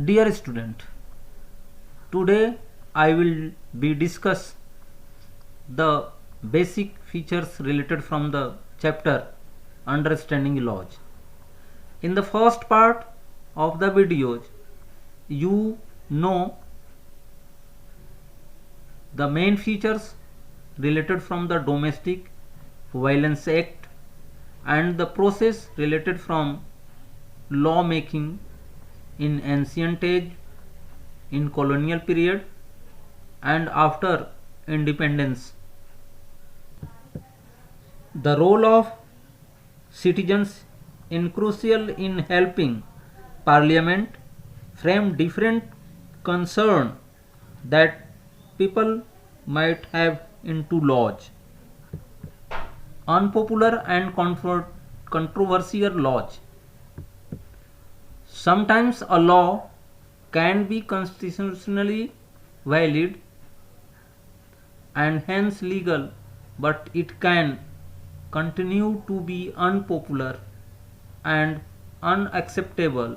Dear student, today I will be discuss the basic features related from the chapter Understanding Laws. In the first part of the videos, you know the main features related from the Domestic Violence Act and the process related from law making in ancient age, in colonial period and after independence. The role of citizens is crucial in helping parliament frame different concerns that people might have into laws. Unpopular and controversial laws. Sometimes a law can be constitutionally valid and hence legal, but it can continue to be unpopular and unacceptable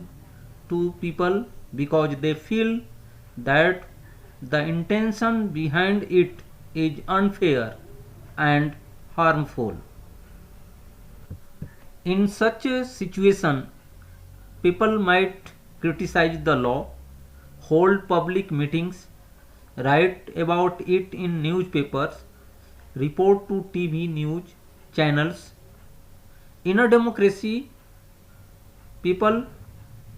to people because they feel that the intention behind it is unfair and harmful. In such a situation, people might criticize the law, hold public meetings, write about it in newspapers, report to TV news channels. In a democracy, people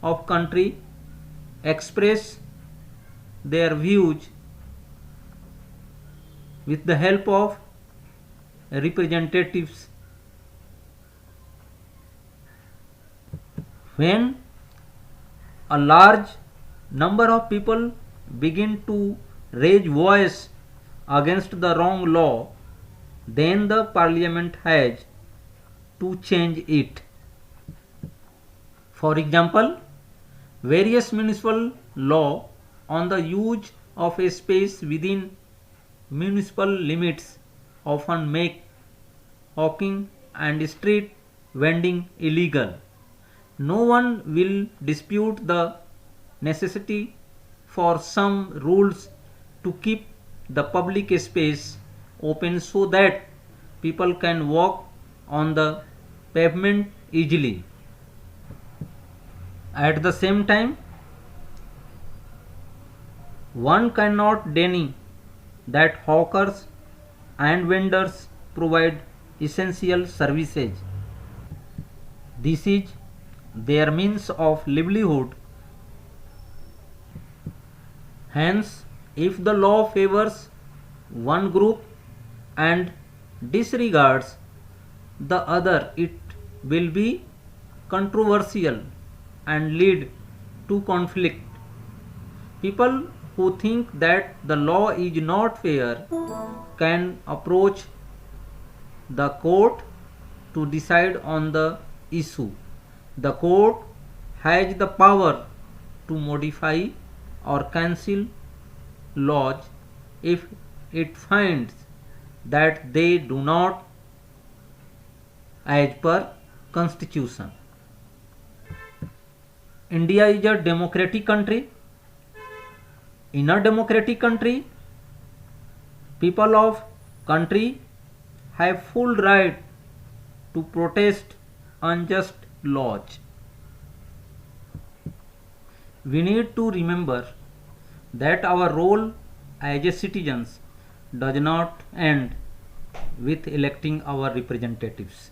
of country express their views with the help of representatives. When a large number of people begin to raise voice against the wrong law, then the parliament has to change it. For example, various municipal law on the use of a space within municipal limits often make hawking and street vending illegal. No one will dispute the necessity for some rules to keep the public space open so that people can walk on the pavement easily. At the same time, one cannot deny that hawkers and vendors provide essential services. This is their means of livelihood. Hence, if the law favors one group and disregards the other, it will be controversial and lead to conflict. People who think that the law is not fair can approach the court to decide on the issue. The court has the power to modify or cancel laws if it finds that they do not as per constitution. India is a democratic country. In a democratic country, people of country have full right to protest unjust laws. We need to remember that our role as a citizens does not end with electing our representatives.